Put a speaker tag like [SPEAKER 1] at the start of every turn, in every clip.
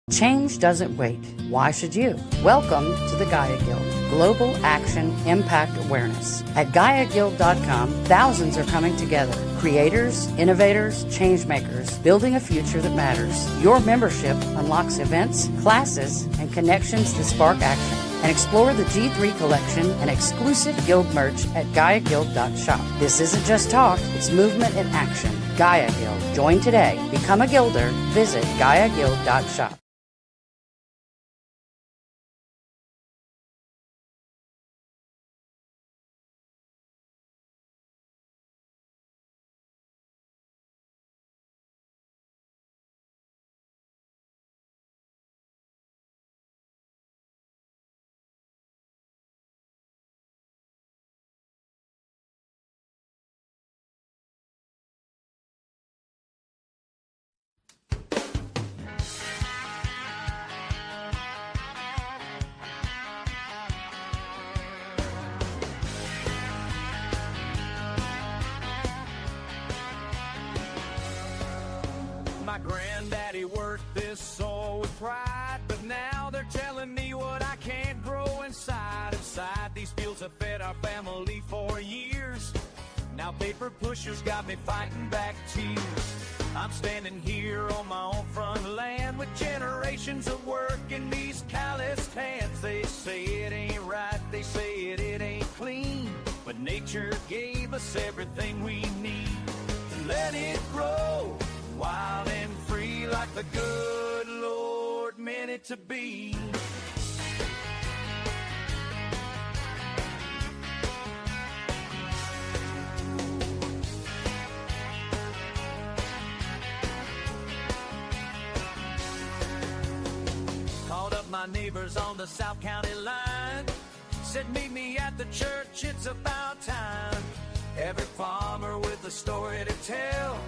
[SPEAKER 1] Change doesn't wait. Why should you? Welcome to the Gaia Guild, Global Action Impact Awareness. At GaiaGuild.com, thousands are coming together. Creators, innovators, changemakers, building a future that matters. Your membership unlocks events, classes, and connections that spark action. And explore the G3 collection and exclusive guild merch at GaiaGuild.shop. This isn't just talk, it's movement in action. Gaia Guild. Join today. Become a guilder. Visit GaiaGuild.shop.
[SPEAKER 2] My granddaddy worked this soil with pride, but now they're telling me what I can't grow inside. Inside these fields have fed our family for years. Now paper pushers got me fighting back tears. I'm standing here on my own front land with generations of work in these calloused hands. They say it ain't right, they say it ain't clean, but nature gave us everything we need. Let it grow wild and free like the good Lord meant it to be. Called up my neighbors on the South County line, said meet me at the church, it's about time. Every farmer with a story to tell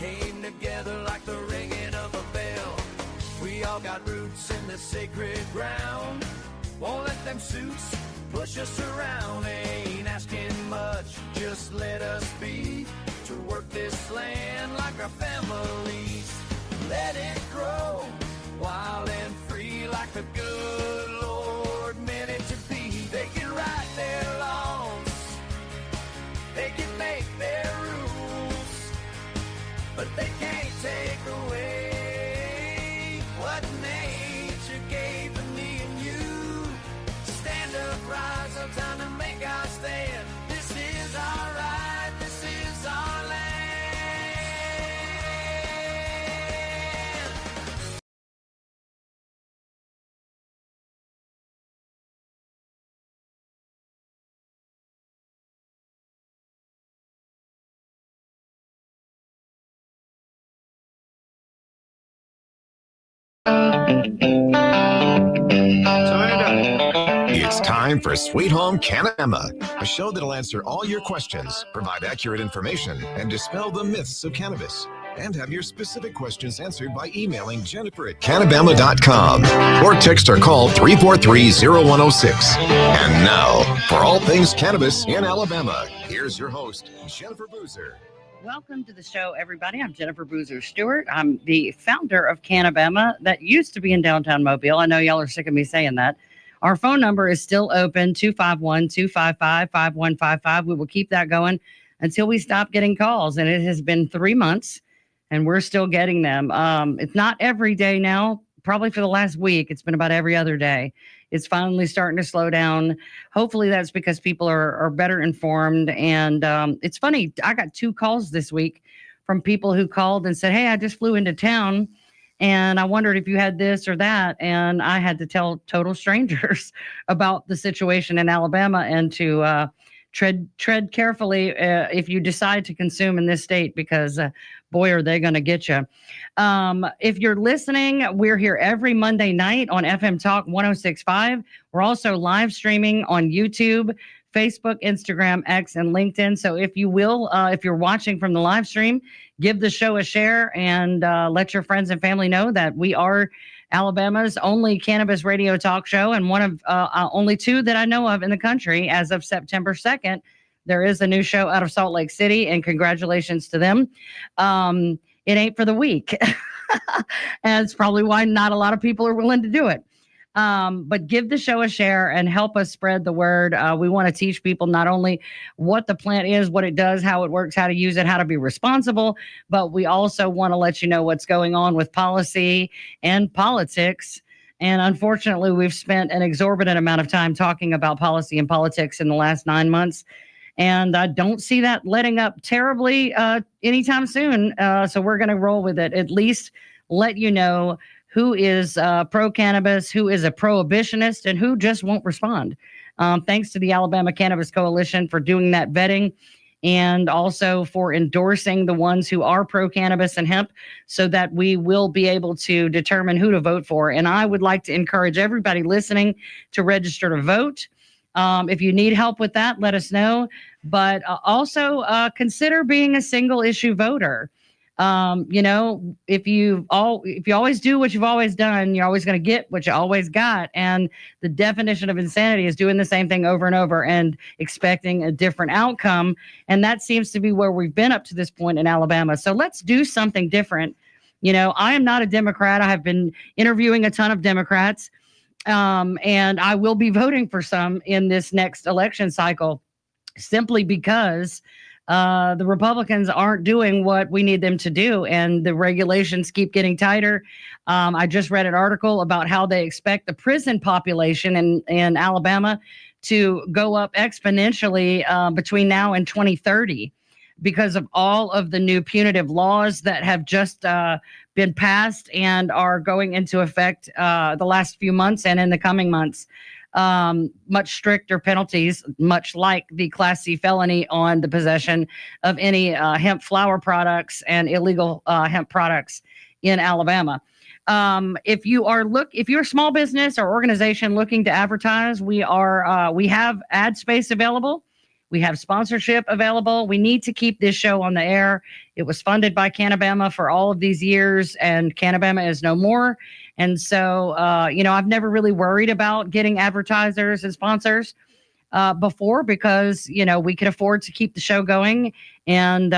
[SPEAKER 2] came together like the ringing of a bell. We all got roots in the sacred ground. Won't let them suits push us around. Ain't asking much, just let us be to work this land like our families. Let it grow wild and free like the good Lord meant it to be. They can write their laws, they can make their rules, but they can't take away what nature gave to me and you. Stand up, rise up, time to make our stand. This is our right, this is our land.
[SPEAKER 3] It's time for Sweet Home CannaBama, a show that'll answer all your questions, provide accurate information, and dispel the myths of cannabis. And have your specific questions answered by emailing Jennifer at CannaBama.com or text or call 343-0106. And now, for all things cannabis in Alabama, here's your host, Jennifer Boozer.
[SPEAKER 1] Welcome to the show, everybody. I'm Jennifer Boozer Stewart. I'm the founder of CannaBama that used to be in downtown Mobile. I know y'all are sick of me saying that. Our phone number is still open, 251-255-5155. We will keep that going until we stop getting calls. And it has been 3 months, and we're still getting them. It's not every day now. Probably for the last week, it's been about every other day. It's finally starting to slow down. Hopefully that's because people are better informed. And it's funny, I got 2 calls this week from people who called and said, hey, I just flew into town and I wondered if you had this or that. And I had to tell total strangers about the situation in Alabama and to tread carefully if you decide to consume in this state, because boy, are they going to get you. If you're listening, we're here every Monday night on FM Talk 106.5. We're also live streaming on YouTube, Facebook, Instagram, X, and LinkedIn. So if you will, if you're watching from the live stream, give the show a share and let your friends and family know that we are Alabama's only cannabis radio talk show and one of only 2 that I know of in the country as of September 2nd. There is a new show out of Salt Lake City, and congratulations to them. It ain't for the weak. And it's probably why not a lot of people are willing to do it. But give the show a share and help us spread the word. We want to teach people not only what the plant is, what it does, how it works, how to use it, how to be responsible, but we also want to let you know what's going on with policy and politics. And unfortunately, we've spent an exorbitant amount of time talking about policy and politics in the last 9 months. And I don't see that letting up terribly anytime soon. So we're going to roll with it. At least let you know who is pro-cannabis, who is a prohibitionist, and who just won't respond. Thanks to the Alabama Cannabis Coalition for doing that vetting and also for endorsing the ones who are pro-cannabis and hemp so that we will be able to determine who to vote for. And I would like to encourage everybody listening to register to vote. If you need help with that, let us know. But also consider being a single issue voter. If you always do what you've always done, you're always going to get what you always got. And the definition of insanity is doing the same thing over and over and expecting a different outcome. And that seems to be where we've been up to this point in Alabama. So let's do something different. I am not a Democrat. I have been interviewing a ton of Democrats, and I will be voting for some in this next election cycle simply because the Republicans aren't doing what we need them to do, and the regulations keep getting tighter. I just read an article about how they expect the prison population in Alabama to go up exponentially between now and 2030 because of all of the new punitive laws that have just been passed and are going into effect the last few months and in the coming months. Much stricter penalties, much like the Class C felony on the possession of any hemp flower products and illegal hemp products in Alabama. If you're a small business or organization looking to advertise, we have ad space available. We have sponsorship available. We need to keep this show on the air. It was funded by CannaBama for all of these years, and CannaBama is no more. And so, I've never really worried about getting advertisers and sponsors before because, we could afford to keep the show going and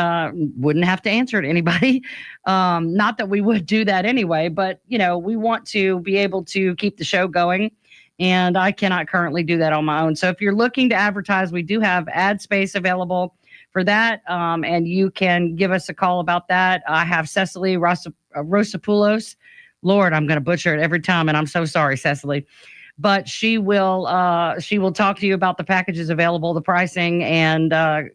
[SPEAKER 1] wouldn't have to answer to anybody. Not that we would do that anyway, but, we want to be able to keep the show going. And I cannot currently do that on my own. So if you're looking to advertise, we do have ad space available for that. And you can give us a call about that. I have Cecily Rosopoulos. Lord, I'm going to butcher it every time. And I'm so sorry, Cecily. But she will talk to you about the packages available, the pricing, and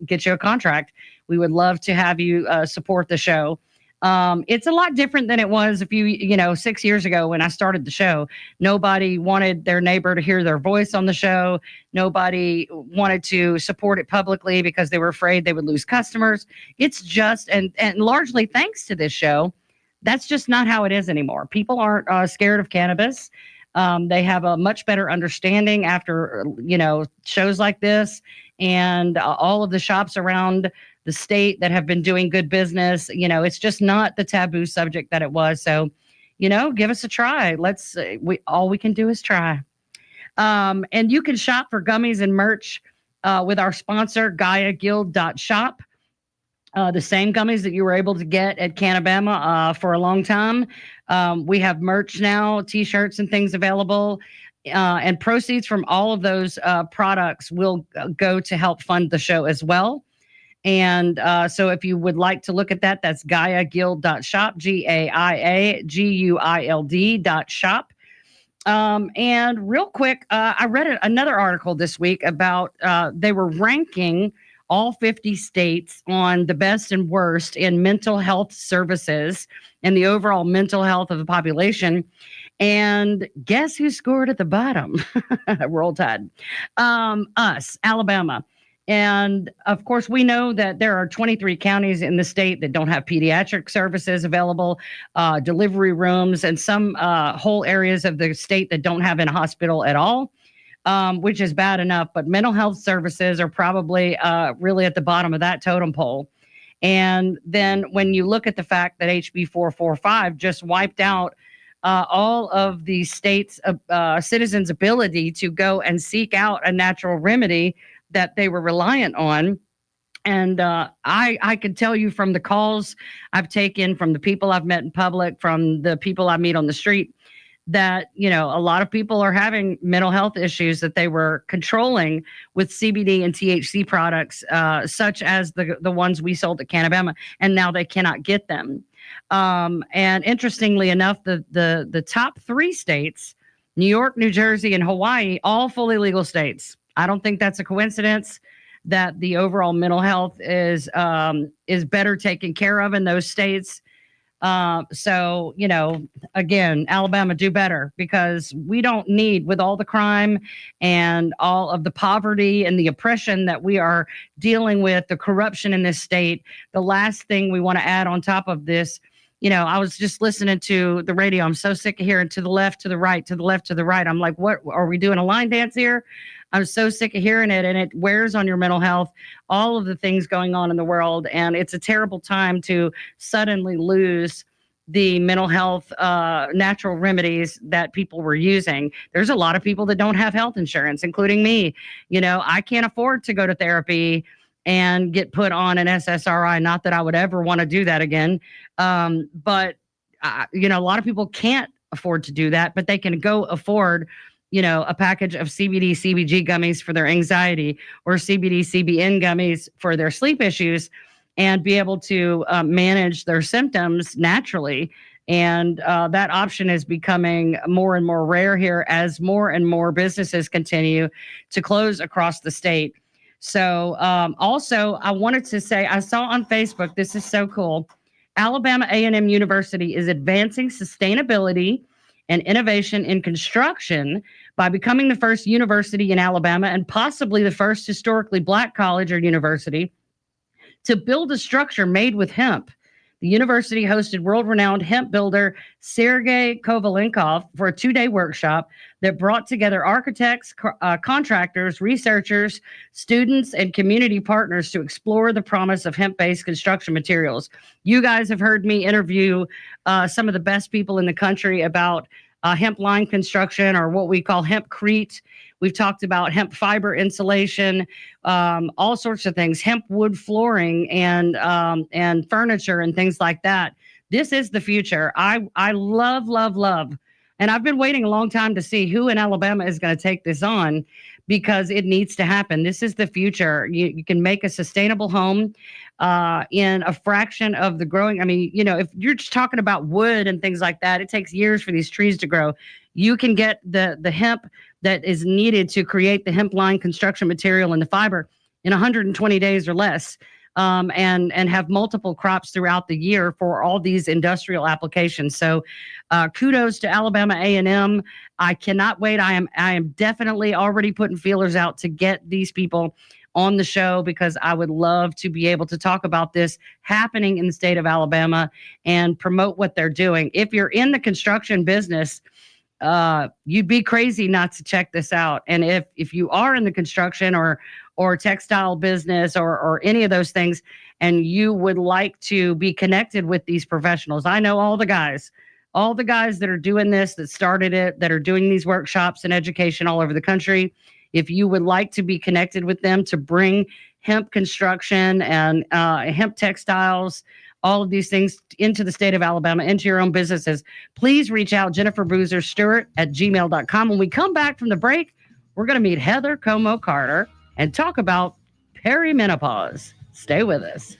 [SPEAKER 1] get you a contract. We would love to have you support the show. It's a lot different than it was 6 years ago when I started the show. Nobody wanted their neighbor to hear their voice on the show. Nobody wanted to support it publicly because they were afraid they would lose customers. It's just, and largely thanks to this show, that's just not how it is anymore. People aren't scared of cannabis. They have a much better understanding after, shows like this, and all of the shops around the state that have been doing good business. It's just not the taboo subject that it was. So, give us a try. All we can do is try. And you can shop for gummies and merch with our sponsor, GaiaGuild.shop. The same gummies that you were able to get at CannaBama for a long time. We have merch now, T-shirts and things available. And proceeds from all of those products will go to help fund the show as well. And so if you would like to look at that, that's GaiaGuild.shop, GaiaGuild.shop. And real quick, I read another article this week about they were ranking all 50 states on the best and worst in mental health services and the overall mental health of the population. And guess who scored at the bottom? Roll Tide. Us, Alabama. And of course, we know that there are 23 counties in the state that don't have pediatric services available, delivery rooms, and some whole areas of the state that don't have a hospital at all, which is bad enough. But mental health services are probably really at the bottom of that totem pole. And then when you look at the fact that HB 445 just wiped out all of the state's citizens' ability to go and seek out a natural remedy that they were reliant on, And I could tell you from the calls I've taken, from the people I've met in public, from the people I meet on the street, that, you know, a lot of people are having mental health issues that they were controlling with CBD and THC products, such as the ones we sold at CannaBama, and now they cannot get them. And interestingly enough, the top 3 states, New York, New Jersey, and Hawaii, all fully legal states. I don't think that's a coincidence that the overall mental health is better taken care of in those states. So, you know, again, Alabama, do better, because we don't need, with all the crime and all of the poverty and the oppression that we are dealing with, the corruption in this state, the last thing we want to add on top of this. You know, I was just listening to the radio. I'm so sick of hearing to the left, to the right, to the left, to the right. I'm like, what are we doing, a line dance here? I'm so sick of hearing it, and it wears on your mental health, all of the things going on in the world. And it's a terrible time to suddenly lose the mental health natural remedies that people were using. There's a lot of people that don't have health insurance, including me. You know, I can't afford to go to therapy and get put on an SSRI. Not that I would ever want to do that again. But you know, a lot of people can't afford to do that, but they can go afford, you know, a package of CBD, CBG gummies for their anxiety, or CBD, CBN gummies for their sleep issues, and be able to manage their symptoms naturally. And that option is becoming more and more rare here as more and more businesses continue to close across the state. So also, I wanted to say, I saw on Facebook, this is so cool. Alabama A&M University is advancing sustainability and innovation in construction by becoming the first university in Alabama, and possibly the first historically Black college or university, to build a structure made with hemp. The university hosted world-renowned hemp builder Sergey Kovalenkov for a 2-day workshop that brought together architects, contractors, researchers, students, and community partners to explore the promise of hemp-based construction materials. You guys have heard me interview some of the best people in the country about hemp line construction, or what we call hempcrete. We've talked about hemp fiber insulation, all sorts of things, hemp wood flooring, and furniture and things like that. This is the future. I love, love, love. And I've been waiting a long time to see who in Alabama is going to take this on, because it needs to happen. This is the future. You can make a sustainable home in a fraction of the growing. I mean, you know, if you're just talking about wood and things like that, it takes years for these trees to grow. You can get the hemp that is needed to create the hemp line construction material and the fiber in 120 days or less, and have multiple crops throughout the year for all these industrial applications. So kudos to Alabama A&M. I cannot wait. I am definitely already putting feelers out to get these people on the show, because I would love to be able to talk about this happening in the state of Alabama and promote what they're doing. If you're in the construction business, you'd be crazy not to check this out. And if you are in the construction or textile business or any of those things, and you would like to be connected with these professionals, I know all the guys that are doing this, that started it, that are doing these workshops and education all over the country. If you would like to be connected with them to bring hemp construction and hemp textiles, all of these things into the state of Alabama, into your own businesses, please reach out, Jennifer Boozer Stewart at gmail.com. When we come back from the break, we're going to meet Heather Comeaux Carter and talk about perimenopause. Stay with us.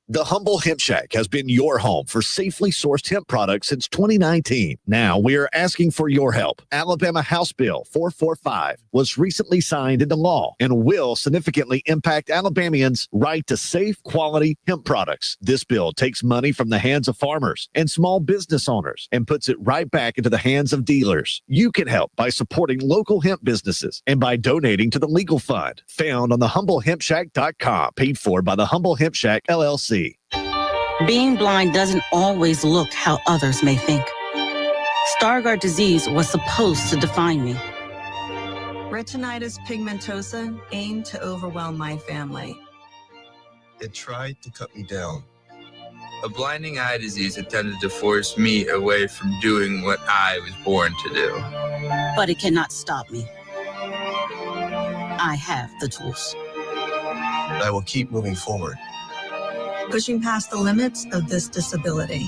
[SPEAKER 4] The Humble Hemp Shack has been your home for safely sourced hemp products since 2019. Now we are asking for your help. Alabama House Bill 445 was recently signed into law and will significantly impact Alabamians' right to safe, quality hemp products. This bill takes money from the hands of farmers and small business owners and puts it right back into the hands of dealers. You can help by supporting local hemp businesses and by donating to the legal fund found on thehumblehempshack.com, paid for by the Humble Hemp Shack, LLC.
[SPEAKER 5] Being blind doesn't always look how others may think. Stargardt disease was supposed to define me.
[SPEAKER 6] Retinitis pigmentosa aimed to overwhelm my family.
[SPEAKER 7] It tried to cut me down. A blinding eye disease attempted to force me away from doing what I was born to do.
[SPEAKER 5] But it cannot stop me. I have the tools.
[SPEAKER 3] I will keep moving forward.
[SPEAKER 6] Pushing past the limits of this disability.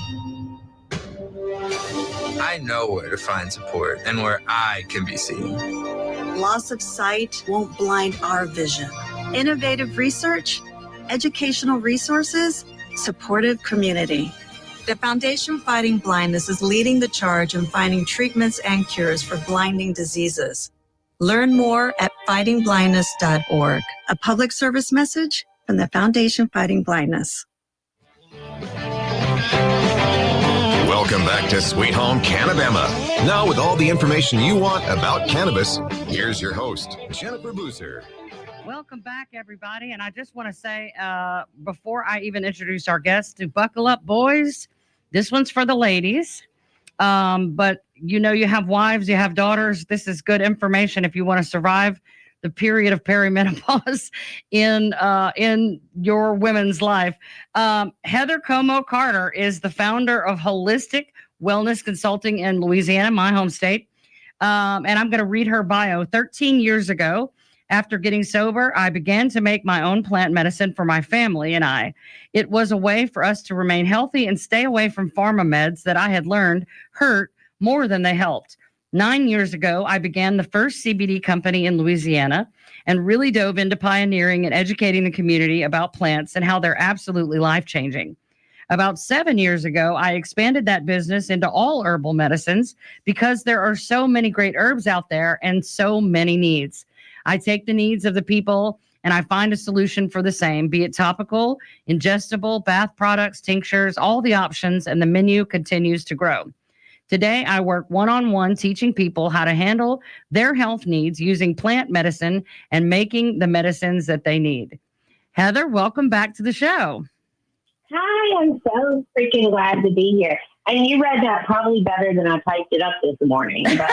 [SPEAKER 7] I know where to find support and where I can be seen.
[SPEAKER 6] Loss of sight won't blind our vision. Innovative research, educational resources, supportive community. The Foundation Fighting Blindness is leading the charge in finding treatments and cures for blinding diseases. Learn more at fightingblindness.org. A public service message from the Foundation Fighting Blindness.
[SPEAKER 3] Welcome back to Sweet Home CannaBama. Now, with all the information you want about cannabis, here's your host, Jennifer Boozer.
[SPEAKER 1] Welcome back, everybody. And I just want to say, before I even introduce our guests, to buckle up, boys. This one's for the ladies. But you know, you have wives, you have daughters. This is good information if you want to survive the period of perimenopause in your women's life. Heather Comeaux Carter is the founder of Holistic Wellness Consulting in Louisiana, my home state. And I'm going to read her bio. 13 years ago, after getting sober, I began to make my own plant medicine for my family and I. It was a way for us to remain healthy and stay away from pharma meds that I had learned hurt more than they helped. 9 years ago, I began the first CBD company in Louisiana and really dove into pioneering and educating the community about plants and how they're absolutely life-changing. About 7 years ago, I expanded that business into all herbal medicines because there are so many great herbs out there and so many needs. I take the needs of the people and I find a solution for the same, be it topical, ingestible, bath products, tinctures, all the options, and the menu continues to grow. Today, I work one-on-one teaching people how to handle their health needs using plant medicine and making the medicines that they need. Heather, welcome back to the show.
[SPEAKER 8] Hi, I'm so freaking glad to be here. And you read that probably better than I typed it up this morning. Because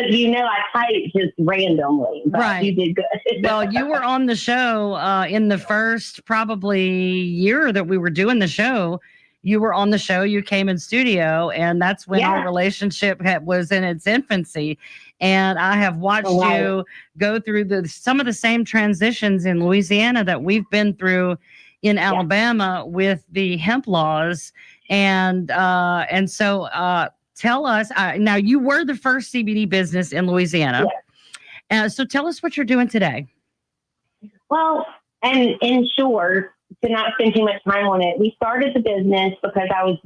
[SPEAKER 8] you know I typed just randomly. But
[SPEAKER 1] Right.
[SPEAKER 8] You did good.
[SPEAKER 1] Well, you were on the show in the first probably year that we were doing the show. You were on the show, you came in studio, and that's when our relationship was in its infancy. And I have watched you go through some of the same transitions in Louisiana that we've been through in Alabama with the hemp laws. And so tell us, now you were the first CBD business in Louisiana. So tell us what you're doing today.
[SPEAKER 8] Well, and in short, to not spend too much time on it, we started the business because I was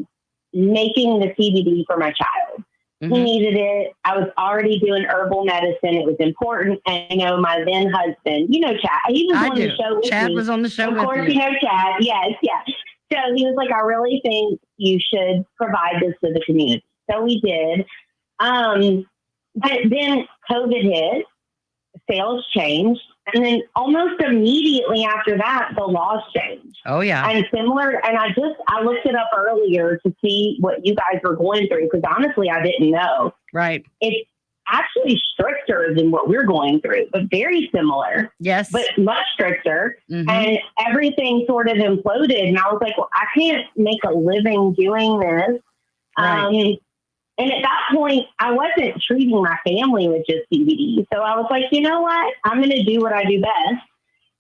[SPEAKER 8] making the CBD for my child. Mm-hmm. He needed it. I was already doing herbal medicine. It was important. And, you know, my then husband, you know, Chad, he was on the show with me.
[SPEAKER 1] Chad was on the show with you.
[SPEAKER 8] Of course, you know Chad. Yes, yeah. So he was like, I really think you should provide this to the community. So we did. But then COVID hit, sales changed. And then almost immediately after that, the laws changed.
[SPEAKER 1] Oh, yeah.
[SPEAKER 8] And I looked it up earlier to see what you guys were going through, because honestly, I didn't know.
[SPEAKER 1] Right.
[SPEAKER 8] It's actually stricter than what we're going through, but very similar.
[SPEAKER 1] Yes.
[SPEAKER 8] But much stricter. Mm-hmm. And everything sort of imploded. And I was like, well, I can't make a living doing this. Right. And at that point, I wasn't treating my family with just CBD. So I was like, you know what? I'm going to do what I do best.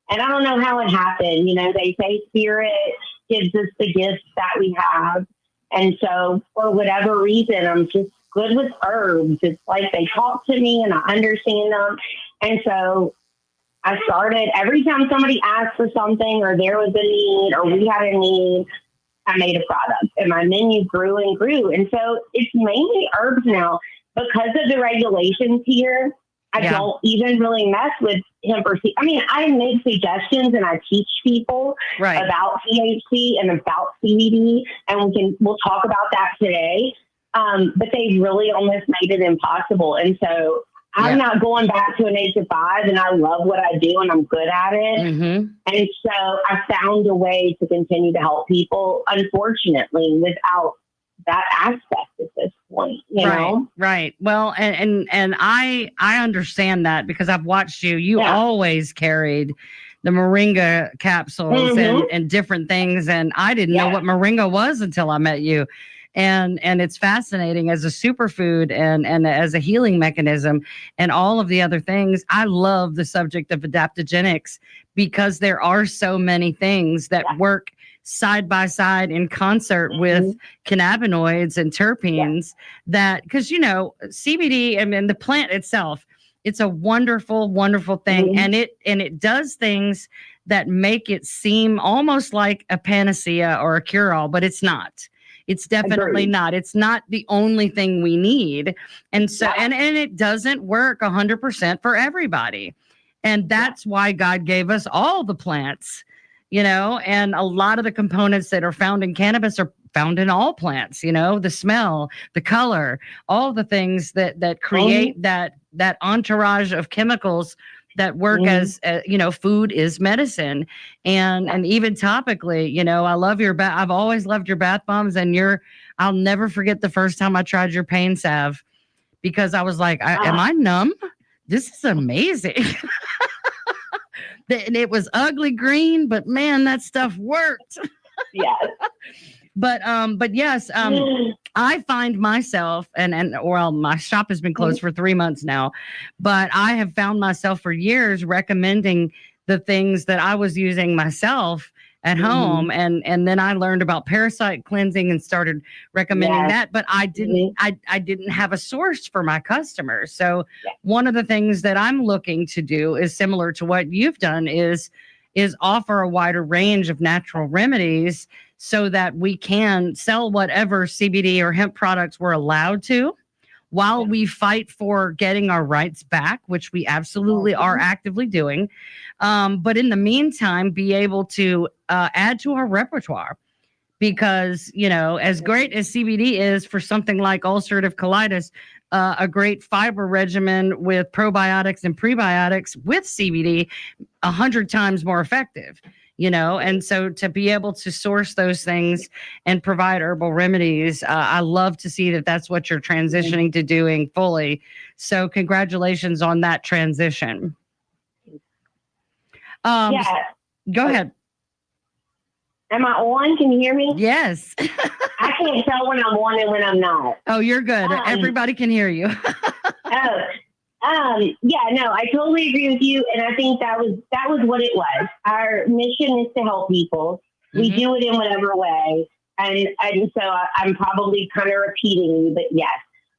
[SPEAKER 8] And I don't know how it happened. You know, they say spirit gives us the gifts that we have. And so for whatever reason, I'm just good with herbs. It's like they talk to me and I understand them. And so I started, every time somebody asked for something or there was a need or we had a need, I made a product and my menu grew and grew. And so it's mainly herbs now because of the regulations here. I don't even really mess with hemp or I mean, I make suggestions and I teach people about THC and about CBD, and we'll talk about that today. But they really almost made it impossible. And so I'm not going back to an 8 to 5, and I love what I do and I'm good at it. Mm-hmm. And so I found a way to continue to help people, unfortunately, without that aspect at this point, you know?
[SPEAKER 1] Right. Well, and I understand that because I've watched you. You always carried the moringa capsules and different things. And I didn't know what moringa was until I met you. And it's fascinating as a superfood and as a healing mechanism and all of the other things. I love the subject of adaptogenics because there are so many things that work side by side in concert with cannabinoids and terpenes that, because, you know, CBD, I mean, the plant itself, it's a wonderful, wonderful thing. And it does things that make it seem almost like a panacea or a cure-all, but it's not. It's definitely not. It's not the only thing we need. And so, and it doesn't work 100% for everybody. And that's why God gave us all the plants, you know, and a lot of the components that are found in cannabis are found in all plants, you know, the smell, the color, all the things that create that entourage of chemicals that work as, you know, food is medicine. And even topically, you know, I love I've always loved your bath bombs, and I'll never forget the first time I tried your pain salve, because I was like, am I numb? This is amazing. And it was ugly green, but man, that stuff worked.
[SPEAKER 8] Yes.
[SPEAKER 1] But yes, I find myself, well, my shop has been closed for 3 months now, but I have found myself for years recommending the things that I was using myself at home. And then I learned about parasite cleansing and started recommending that, but I didn't have a source for my customers. So one of the things that I'm looking to do is similar to what you've done is offer a wider range of natural remedies so that we can sell whatever CBD or hemp products we're allowed to while we fight for getting our rights back, which we absolutely are actively doing. But in the meantime, be able to add to our repertoire, because, you know, as great as CBD is for something like ulcerative colitis, a great fiber regimen with probiotics and prebiotics with CBD 100 times more effective, you know. And so to be able to source those things and provide herbal remedies, I love to see that that's what you're transitioning to doing fully. So congratulations on that transition. Go ahead.
[SPEAKER 8] Am I on? Can you hear me?
[SPEAKER 1] Yes.
[SPEAKER 8] I can't tell when I'm on and when I'm not.
[SPEAKER 1] Oh, you're good. Everybody can hear you.
[SPEAKER 8] Yeah, no, I totally agree with you. And I think that was what it was. Our mission is to help people. We do it in whatever way. And so I'm probably kind of repeating you, but yes,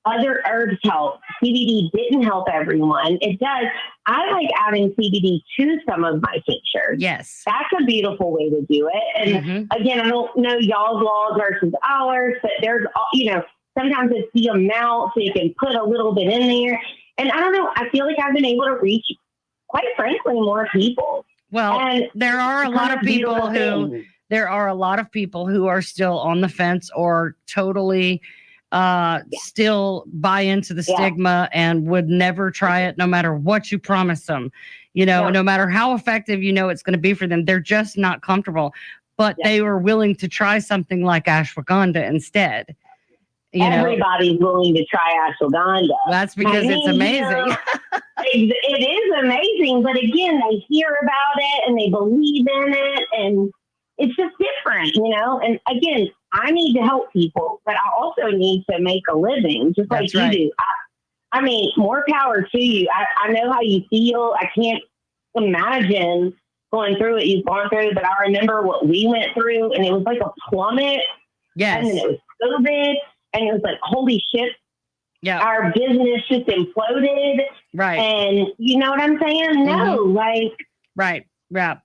[SPEAKER 8] other herbs help. CBD didn't help everyone. It does. I like adding CBD to some of my tinctures.
[SPEAKER 1] Yes.
[SPEAKER 8] That's a beautiful way to do it. And again, I don't know y'all's laws versus ours, but there's, you know, sometimes it's the amount, so you can put a little bit in there. And I don't know, I feel like I've been able to reach, quite frankly, more people.
[SPEAKER 1] Well, and there are a lot of people who are still on the fence or totally still buy into the stigma and would never try it no matter what you promise them. You know, no matter how effective you know it's going to be for them, they're just not comfortable. But they were willing to try something like ashwagandha instead.
[SPEAKER 8] Everybody's willing to try ashwagandha.
[SPEAKER 1] That's because it's amazing.
[SPEAKER 8] You know, it is amazing, but again, they hear about it and they believe in it, and it's just different, you know. And again, I need to help people, but I also need to make a living, just like you do. I mean, more power to you. I know how you feel. I can't imagine going through what you've gone through, but I remember what we went through, and it was like a plummet.
[SPEAKER 1] Yes.
[SPEAKER 8] And then it was COVID. And it was like, holy shit.
[SPEAKER 1] Yeah.
[SPEAKER 8] Our business just imploded.
[SPEAKER 1] Right.
[SPEAKER 8] And you know what I'm saying? No, like.
[SPEAKER 1] Right. Yeah.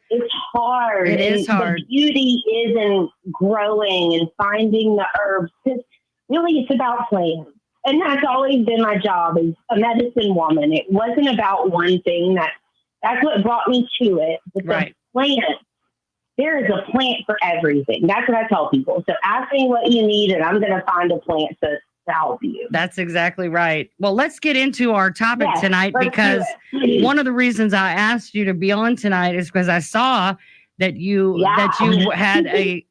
[SPEAKER 8] It's hard.
[SPEAKER 1] It is hard.
[SPEAKER 8] The beauty is in growing and finding the herbs. Because really, it's about plants. And that's always been my job as a medicine woman. It wasn't about one thing. That's what brought me to it. But the plant. There is a plant for everything. That's what I tell people. So ask me what you need, and I'm going to find a plant to help you.
[SPEAKER 1] That's exactly right. Well, let's get into our topic tonight, because one of the reasons I asked you to be on tonight is because I saw that you had a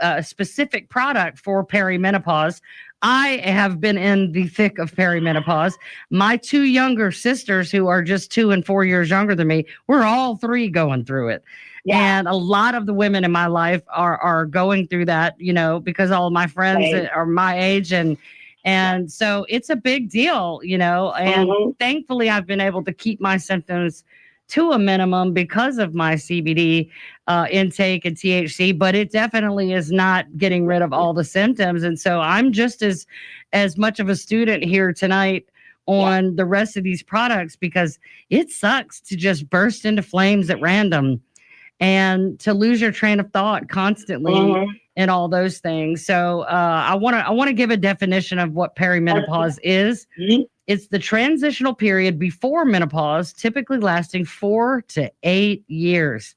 [SPEAKER 1] a specific product for perimenopause. I have been in the thick of perimenopause. My 2 younger sisters, who are just 2 and 4 years younger than me, we're all 3 going through it. Yeah. And a lot of the women in my life are going through that, because all of my friends are my age, and so it's a big deal, and thankfully I've been able to keep my symptoms to a minimum because of my CBD intake and THC, but it definitely is not getting rid of all the symptoms. And so I'm just as much of a student here tonight on the rest of these products, because it sucks to just burst into flames at random and to lose your train of thought constantly and all those things. So I want to give a definition of what perimenopause is. It's the transitional period before menopause, typically lasting 4 to 8 years,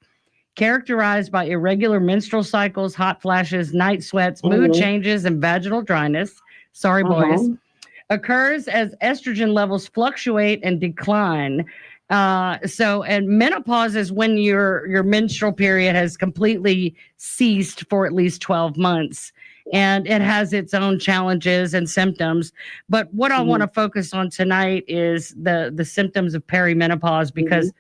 [SPEAKER 1] characterized by irregular menstrual cycles, hot flashes, night sweats, mood changes, and vaginal dryness. Sorry, boys. Occurs as estrogen levels fluctuate and decline. And menopause is when your menstrual period has completely ceased for at least 12 months. And it has its own challenges and symptoms. But what I want to focus on tonight is the symptoms of perimenopause, because,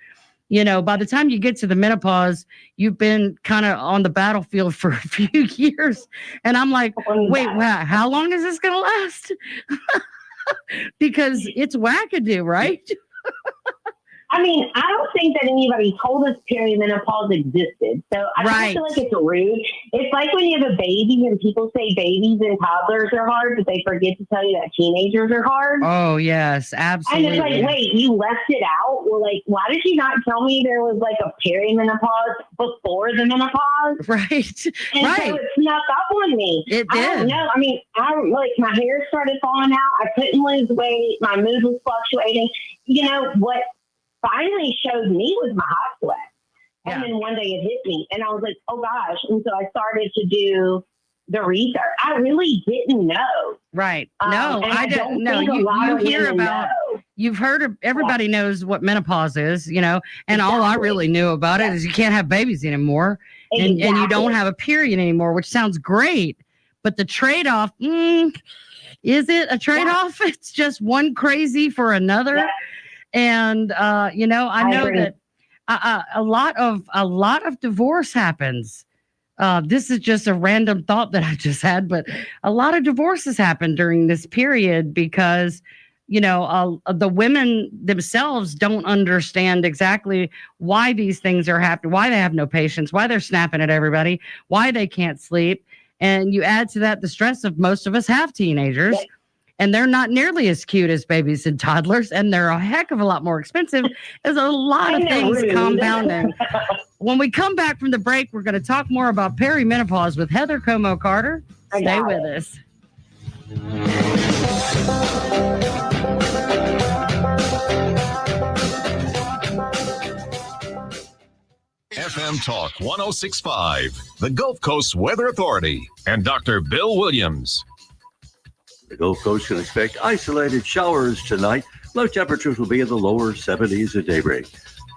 [SPEAKER 1] by the time you get to the menopause, you've been kind of on the battlefield for a few years. And I'm like, wait, wow, how long is this going to last? Because it's wackadoo, right?
[SPEAKER 8] I mean, I don't think that anybody told us perimenopause existed. So I feel like it's rude. It's like when you have a baby and people say babies and toddlers are hard, but they forget to tell you that teenagers are hard.
[SPEAKER 1] Oh, yes, absolutely.
[SPEAKER 8] And it's like, wait, you left it out? Well, like, why did you not tell me there was like a perimenopause before the menopause?
[SPEAKER 1] Right.
[SPEAKER 8] And so it snuck up on me.
[SPEAKER 1] It did.
[SPEAKER 8] I don't know. I mean, my hair started falling out. I couldn't lose weight. My mood was fluctuating. What finally showed me was my hot sweat. And then one day it hit me and I was like, oh gosh. And so I started to do the research. I really didn't know.
[SPEAKER 1] Right. No, I don't know. You hear about, you've heard of, everybody knows what menopause is, and all I really knew about it is you can't have babies anymore and you don't have a period anymore, which sounds great. But the trade-off, is it a trade-off? It's just one crazy for another. Yeah. And, I know that a lot of divorce happens. This is just a random thought that I just had, but a lot of divorces happen during this period because, the women themselves don't understand exactly why these things are happening, why they have no patience, why they're snapping at everybody, why they can't sleep. And you add to that the stress of most of us have teenagers. Yeah. And they're not nearly as cute as babies and toddlers, and they're a heck of a lot more expensive. There's a lot of things compounding. When we come back from the break, we're going to talk more about perimenopause with Heather Comeaux Carter. Stay with us.
[SPEAKER 3] FM Talk 106.5, the Gulf Coast Weather Authority, and Dr. Bill Williams.
[SPEAKER 9] The Gulf Coast can expect isolated showers tonight. Low temperatures will be in the lower 70s at daybreak.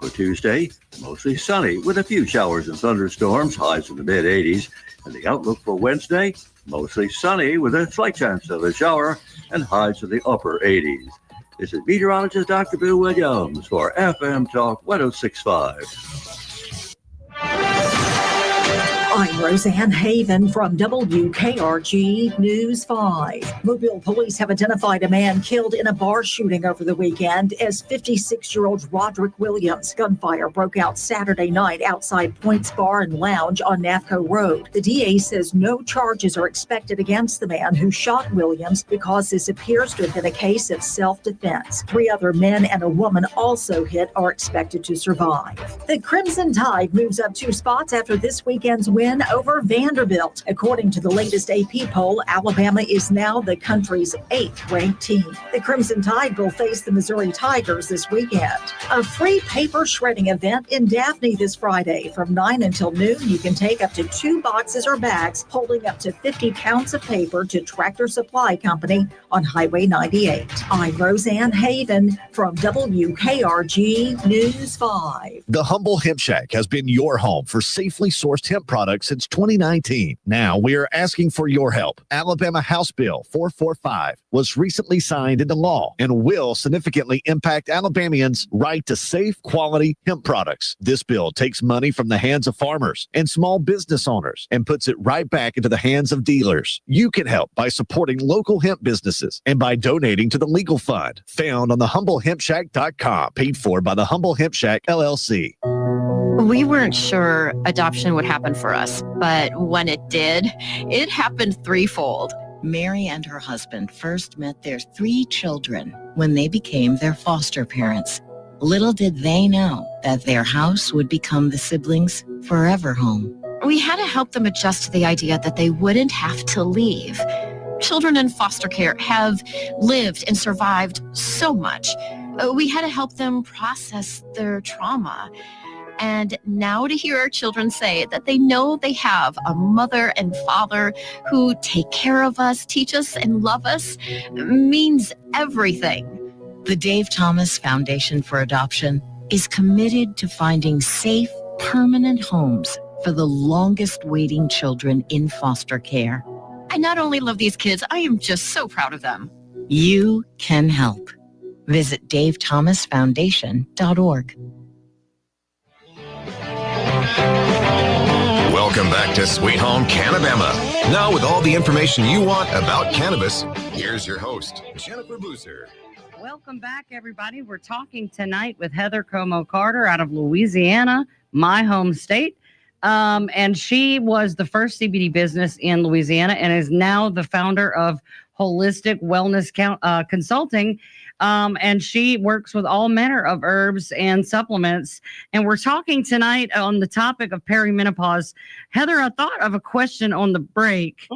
[SPEAKER 9] For Tuesday, mostly sunny with a few showers and thunderstorms, highs in the mid-80s. And the outlook for Wednesday, mostly sunny with a slight chance of a shower and highs in the upper 80s. This is meteorologist Dr. Bill Williams for FM Talk 106.5.
[SPEAKER 10] I'm Roseanne Haven from WKRG News 5. Mobile police have identified a man killed in a bar shooting over the weekend as 56-year-old Roderick Williams. Gunfire broke out Saturday night outside Points Bar and Lounge on Navco Road. The DA says no charges are expected against the man who shot Williams because this appears to have been a case of self-defense. 3 other men and a woman also hit are expected to survive. The Crimson Tide moves up 2 spots after this weekend's win over Vanderbilt. According to the latest AP poll, Alabama is now the country's 8th ranked team. The Crimson Tide will face the Missouri Tigers this weekend. A free paper shredding event in Daphne this Friday. From 9 until noon, you can take up to 2 boxes or bags holding up to 50 pounds of paper to Tractor Supply Company on Highway 98. I'm Roseanne Haven from WKRG News 5.
[SPEAKER 4] The Humble Hemp Shack has been your home for safely sourced hemp products since since 2019. Now we are asking for your help. Alabama House Bill 445 was recently signed into law and will significantly impact Alabamians' right to safe, quality hemp products. This bill takes money from the hands of farmers and small business owners and puts it right back into the hands of dealers. You can help by supporting local hemp businesses and by donating to the legal fund found on thehumblehempshack.com, paid for by the Humble Hemp Shack LLC.
[SPEAKER 11] We weren't sure adoption would happen for us, but when it did, it happened threefold.
[SPEAKER 12] Mary and her husband first met their 3 children when they became their foster parents. Little did they know that their house would become the siblings' forever home.
[SPEAKER 11] We had to help them adjust to the idea that they wouldn't have to leave. Children in foster care have lived and survived so much. We had to help them process their trauma. And now to hear our children say that they know they have a mother and father who take care of us, teach us, and love us means everything.
[SPEAKER 12] The Dave Thomas Foundation for Adoption is committed to finding safe, permanent homes for the longest waiting children in foster care.
[SPEAKER 11] I not only love these kids, I am just so proud of them.
[SPEAKER 12] You can help. Visit davethomasfoundation.org.
[SPEAKER 3] Welcome back to Sweet Home CannaBama. Now with all the information you want about cannabis, here's your host, Jennifer Boozer.
[SPEAKER 1] Welcome back, everybody. We're talking tonight with Heather Comeaux Carter out of Louisiana, my home state. And she was the first CBD business in Louisiana and is now the founder of Holistic Wellness Consulting. And she works with all manner of herbs and supplements. And we're talking tonight on the topic of perimenopause. Heather, I thought of a question on the break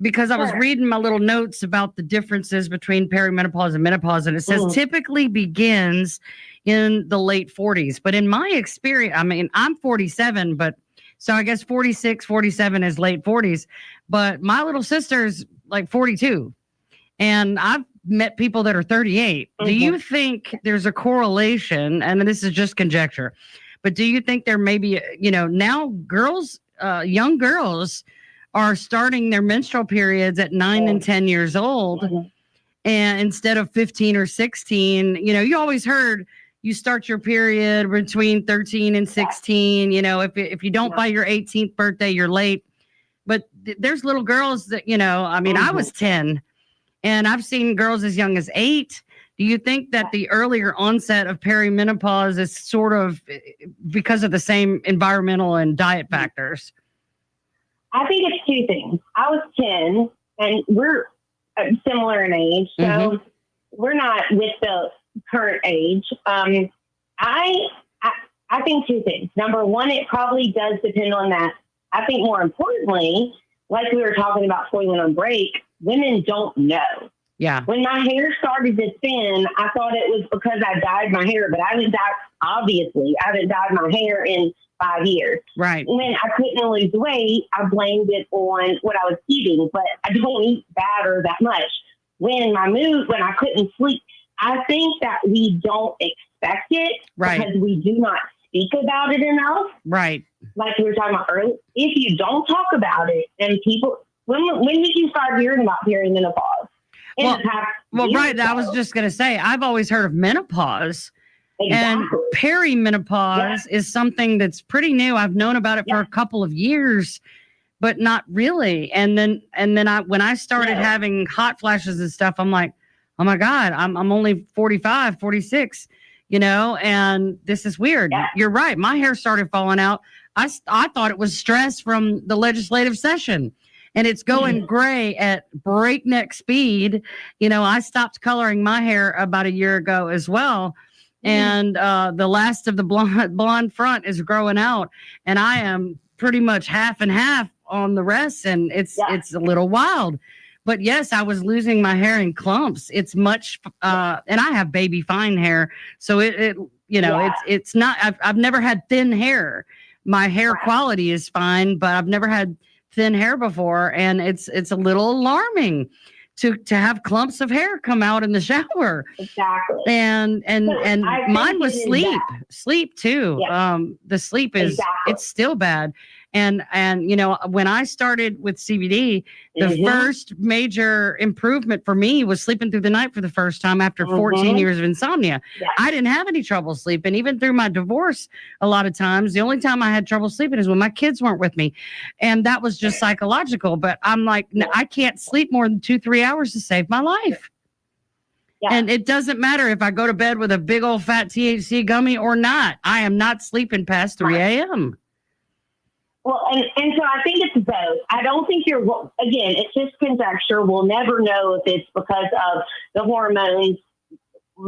[SPEAKER 1] because I was reading my little notes about the differences between perimenopause and menopause. And it says typically begins in the late 40s. But in my experience, I mean, I'm 47, but so I guess 46, 47 is late 40s. But my little sister's like 42. And I've met people that are 38. Do you think there's a correlation? And this is just conjecture, but do you think there may be, now girls, young girls are starting their menstrual periods at 9 and 10 years old, and instead of 15 or 16, you always heard you start your period between 13 and 16, if you don't by your 18th birthday, you're late. But there's little girls that, I was 10 and I've seen girls as young as 8. Do you think that the earlier onset of perimenopause is sort of because of the same environmental and diet factors?
[SPEAKER 8] I think it's 2 things. I was 10 and we're similar in age. So we're not with the current age. I think 2 things. Number one, it probably does depend on that. I think more importantly, like we were talking about before we went on break, women don't know.
[SPEAKER 1] Yeah.
[SPEAKER 8] When my hair started to thin, I thought it was because I dyed my hair, but I haven't dyed my hair in 5 years.
[SPEAKER 1] Right.
[SPEAKER 8] When I couldn't lose weight, I blamed it on what I was eating, but I don't eat bad or that much. When I couldn't sleep, I think that we don't expect it because we do not speak about it enough.
[SPEAKER 1] Right.
[SPEAKER 8] Like we were talking about earlier, if you don't talk about it and people, when did you start hearing about perimenopause?
[SPEAKER 1] Right. I was just going to say, I've always heard of menopause. And perimenopause is something that's pretty new. I've known about it for a couple of years, but not really. And then when I started having hot flashes and stuff, I'm like, oh my God, I'm only 45, 46, and this is weird. Yeah. You're right. My hair started falling out. I thought it was stress from the legislative session. And it's going gray at breakneck speed. I stopped coloring my hair about a year ago as well. And the last of the blonde front is growing out. And I am pretty much half and half on the rest. And it's a little wild. But yes, I was losing my hair in clumps. It's much, and I have baby fine hair. So it's not, I've never had thin hair. My hair quality is fine, but I've never had thin hair before. And it's a little alarming to have clumps of hair come out in the shower.
[SPEAKER 8] Exactly.
[SPEAKER 1] And mine was sleep too. Yeah. The sleep is, it's still bad. And when I started with CBD, the first major improvement for me was sleeping through the night for the first time after 14 years of insomnia. I didn't have any trouble sleeping, even through my divorce. A lot of times, the only time I had trouble sleeping is when my kids weren't with me. And that was just psychological. But I'm like, I can't sleep more than 2-3 hours to save my life. Yeah. And it doesn't matter if I go to bed with a big old fat THC gummy or not. I am not sleeping past 3 a.m.
[SPEAKER 8] Well, and so I think it's both. I don't think again, it's just conjecture. We'll never know if it's because of the hormones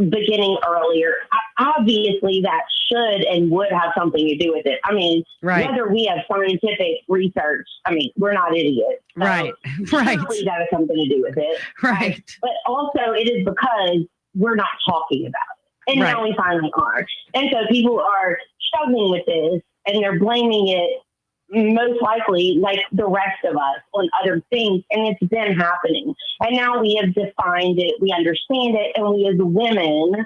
[SPEAKER 8] beginning earlier. Obviously, that should and would have something to do with it. I mean, whether we have scientific research, I mean, we're not idiots. So
[SPEAKER 1] right.
[SPEAKER 8] Surely that has something to do with it.
[SPEAKER 1] Right.
[SPEAKER 8] But also, it is because we're not talking about it. And now we finally are. And so people are struggling with this, and they're blaming it most likely, like the rest of us, on other things. And it's been happening. And now we have defined it, we understand it, and we as women,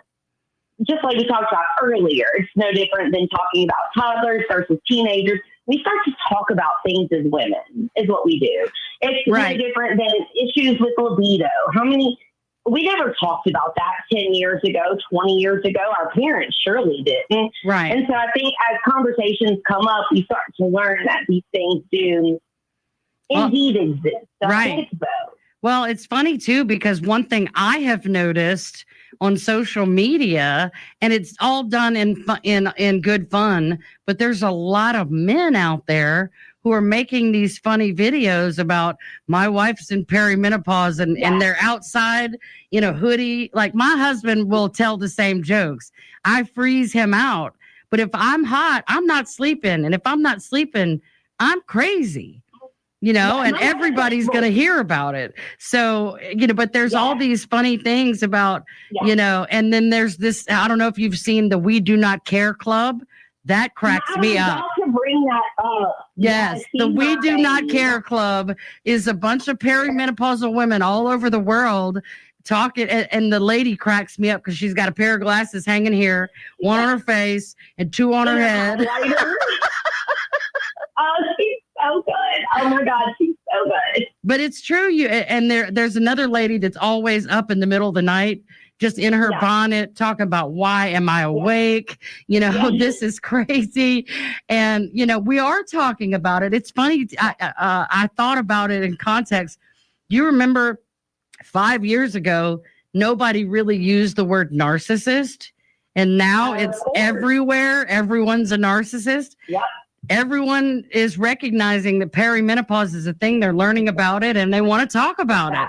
[SPEAKER 8] just like we talked about earlier, it's no different than talking about toddlers versus teenagers. We start to talk about things as women, is what we do. It's no different than issues with libido. We never talked about that 10 years ago, 20 years ago. Our parents surely didn't.
[SPEAKER 1] Right.
[SPEAKER 8] And so I think as conversations come up, we start to learn that these things do indeed exist. So I think it's both.
[SPEAKER 1] Well, it's funny, too, because one thing I have noticed on social media, and it's all done in good fun, but there's a lot of men out there who are making these funny videos about my wife's in perimenopause and they're outside in a hoodie. Like my husband will tell the same jokes. I freeze him out. But if I'm hot, I'm not sleeping. And if I'm not sleeping, I'm crazy. And everybody's going to hear about it. So, but there's all these funny things about, and then there's this, I don't know if you've seen the We Do Not Care Club. That cracks me up.
[SPEAKER 8] I was about to bring that up.
[SPEAKER 1] Yes, the We Do Not Care Club is a bunch of perimenopausal women all over the world talking, and the lady cracks me up because she's got a pair of glasses hanging here, one on her face and two on her head.
[SPEAKER 8] Oh, she's so good. Oh my God, she's so good.
[SPEAKER 1] But it's true. There's another lady that's always up in the middle of the night, just in her bonnet, talking about why am I awake? This is crazy. And, we are talking about it. It's funny. I thought about it in context. You remember 5 years ago, nobody really used the word narcissist. And now it's everywhere. Everyone's a narcissist.
[SPEAKER 8] Yeah.
[SPEAKER 1] Everyone is recognizing that perimenopause is a thing. They're learning about it and they want to talk about it.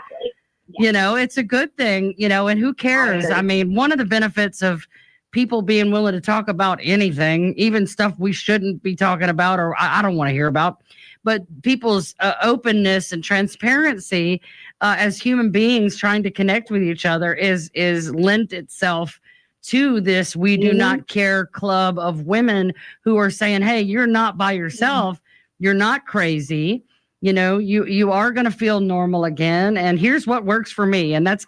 [SPEAKER 1] It's a good thing, and who cares? I mean, one of the benefits of people being willing to talk about anything, even stuff we shouldn't be talking about or I don't want to hear about, but people's openness and transparency as human beings trying to connect with each other is lent itself to this We Do Not Care club of women who are saying, hey, you're not by yourself. You're not crazy. You are going to feel normal again. And here's what works for me. And that's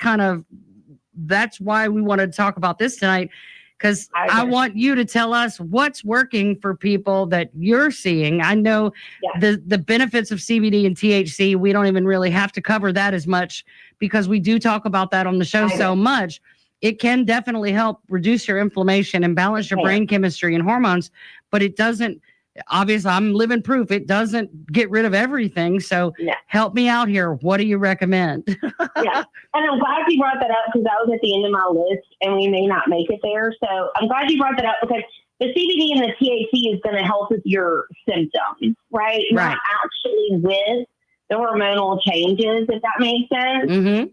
[SPEAKER 1] why we wanted to talk about this tonight, because I want you to tell us what's working for people that you're seeing. I know the benefits of CBD and THC. We don't even really have to cover that as much because we do talk about that on the show so much. It can definitely help reduce your inflammation and balance your brain chemistry and hormones, but it doesn't. Obviously, I'm living proof. It doesn't get rid of everything. So help me out here. What do you recommend?
[SPEAKER 8] And I'm glad you brought that up because that was at the end of my list and we may not make it there. So I'm glad you brought that up because the CBD and the THC is going to help with your symptoms, right? Not actually with the hormonal changes, if that makes sense.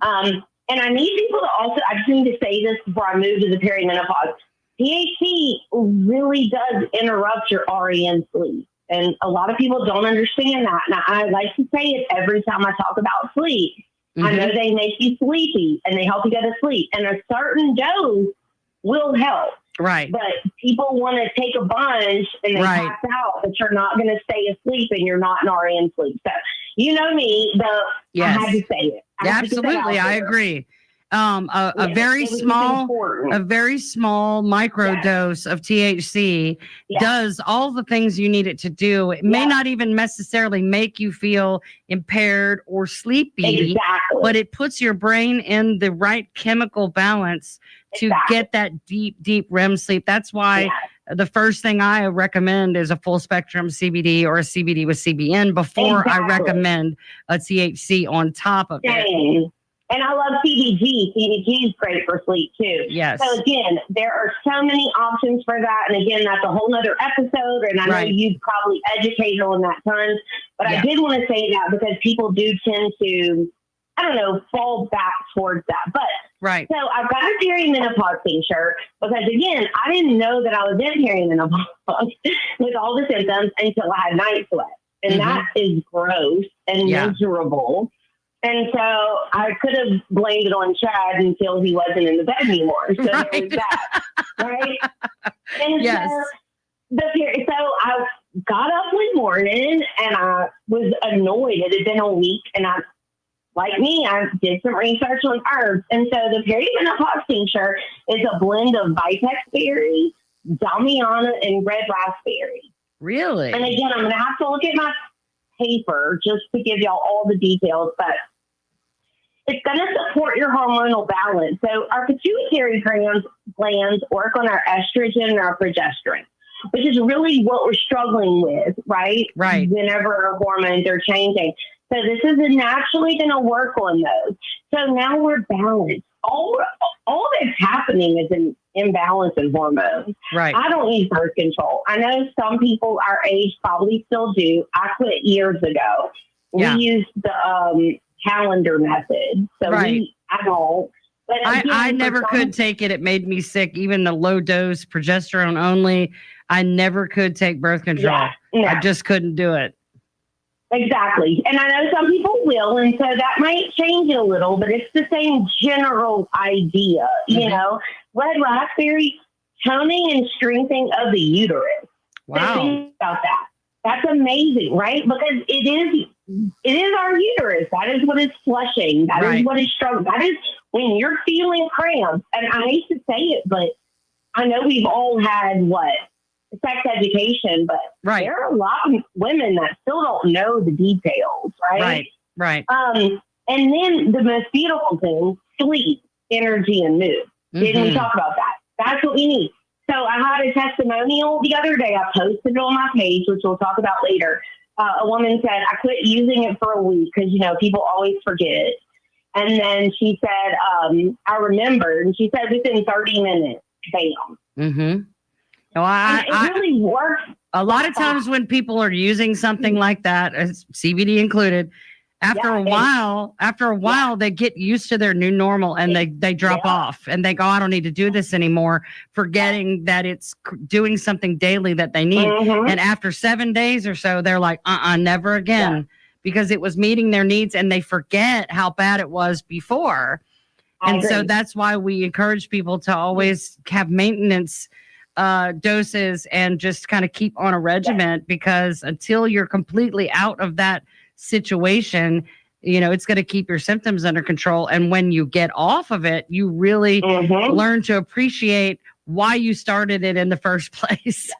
[SPEAKER 8] And I need people to also, I just need to say this before I move to the perimenopause. THC really does interrupt your REM sleep. And a lot of people don't understand that. Now, I like to say it every time I talk about sleep. I know they make you sleepy and they help you go to sleep. And a certain dose will help.
[SPEAKER 1] Right.
[SPEAKER 8] But people want to take a bunch and they pass out, but you're not going to stay asleep and you're not in REM sleep. So, you know me, I had to say it.
[SPEAKER 1] Absolutely. I agree. A very small micro dose of THC does all the things you need it to do. It may not even necessarily make you feel impaired or sleepy, but it puts your brain in the right chemical balance to get that deep REM sleep. That's why the first thing I recommend is a full spectrum CBD or a CBD with CBN before I recommend a THC on top of it.
[SPEAKER 8] And I love CBG. CBG is great for sleep too.
[SPEAKER 1] Yes.
[SPEAKER 8] So again, there are so many options for that. And again, that's a whole nother episode. And I know you've probably educated on that tons. But I did want to say that because people do tend to, I don't know, fall back towards that. But so I've got a perimenopause t-shirt because again, I didn't know that I was in perimenopause with all the symptoms until I had night sweats. And that is gross and miserable. And so I could have blamed it on Chad until he wasn't in the bed anymore. So there was that, right? And so I got up one morning and I was annoyed. It had been a week, and I did some research on herbs. And so the perimenopause tincture is a blend of vitex berry, damiana, and red raspberry.
[SPEAKER 1] Really?
[SPEAKER 8] And again, I'm going to have to look at my paper just to give y'all all the details, but it's going to support your hormonal balance. So our pituitary glands work on our estrogen and our progesterone, which is really what we're struggling with, right?
[SPEAKER 1] Right.
[SPEAKER 8] Whenever our hormones are changing. So this is naturally going to work on those. So now we're balanced. All that's happening is an imbalance in hormones.
[SPEAKER 1] Right.
[SPEAKER 8] I don't use birth control. I know some people our age probably still do. I quit years ago. We used the calendar method. So I don't. But again,
[SPEAKER 1] I never could take it. It made me sick. Even the low dose progesterone only. I never could take birth control. I just couldn't do it.
[SPEAKER 8] Exactly. And I know some people will, and so that might change a little, but it's the same general idea. You know, red raspberry, toning and strengthening of the uterus.
[SPEAKER 1] Wow.
[SPEAKER 8] So think about that. That's amazing, right? Because it is our uterus. That is what is flushing. That is what is struggling. That is when you're feeling cramps. And I hate to say it, but I know we've all had sex education, but there are a lot of women that still don't know the details, right?
[SPEAKER 1] Right.
[SPEAKER 8] And then the most beautiful thing, sleep, energy, and mood. Didn't we talk about that? That's what we need. So I had a testimonial the other day. I posted it on my page, which we'll talk about later. A woman said, I quit using it for a week because, people always forget. And then she said, I remembered. And she said within 30 minutes, bam.
[SPEAKER 1] Mm-hmm. No,
[SPEAKER 8] it really works.
[SPEAKER 1] A lot of times when people are using something like that, CBD included, after a while, they get used to their new normal and they drop off and they go, I don't need to do this anymore, forgetting that it's doing something daily that they need. And after 7 days or so, they're like, never again, because it was meeting their needs and they forget how bad it was before. And so that's why we encourage people to always have maintenance doses and just kind of keep on a regiment, because until you're completely out of that situation, it's going to keep your symptoms under control. And when you get off of it, you really learn to appreciate why you started it in the first place.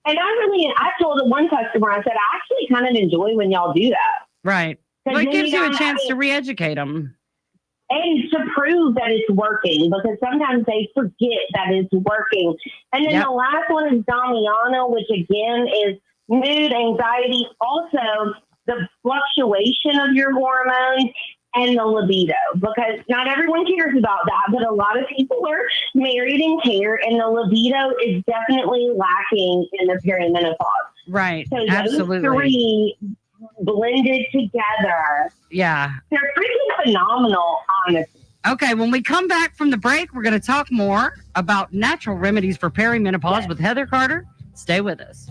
[SPEAKER 8] And I told one customer, I said, I actually kind of enjoy when y'all do that.
[SPEAKER 1] Right. Well, it gives you a chance to re-educate them.
[SPEAKER 8] And to prove that it's working, because sometimes they forget that it's working. And then the last one is damiana, which again is mood, anxiety, also the fluctuation of your hormones and the libido, because not everyone cares about that, but a lot of people are married and care, and the libido is definitely lacking in the perimenopause.
[SPEAKER 1] Right.
[SPEAKER 8] So
[SPEAKER 1] absolutely.
[SPEAKER 8] Those three blended together.
[SPEAKER 1] Yeah.
[SPEAKER 8] They're freaking phenomenal, honestly.
[SPEAKER 1] Okay, when we come back from the break, we're going to talk more about natural remedies for perimenopause with Heather Carter. Stay with us.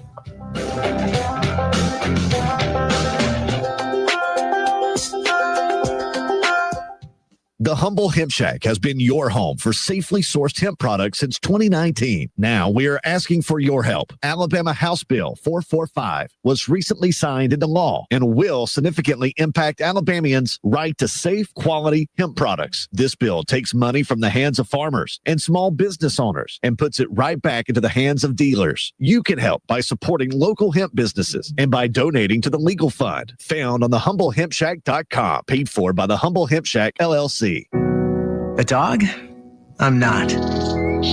[SPEAKER 4] The Humble Hemp Shack has been your home for safely sourced hemp products since 2019. Now we are asking for your help. Alabama House Bill 445 was recently signed into law and will significantly impact Alabamians' right to safe, quality hemp products. This bill takes money from the hands of farmers and small business owners and puts it right back into the hands of dealers. You can help by supporting local hemp businesses and by donating to the legal fund found on thehumblehempshack.com, paid for by the Humble Hemp Shack LLC.
[SPEAKER 13] A dog? I'm not.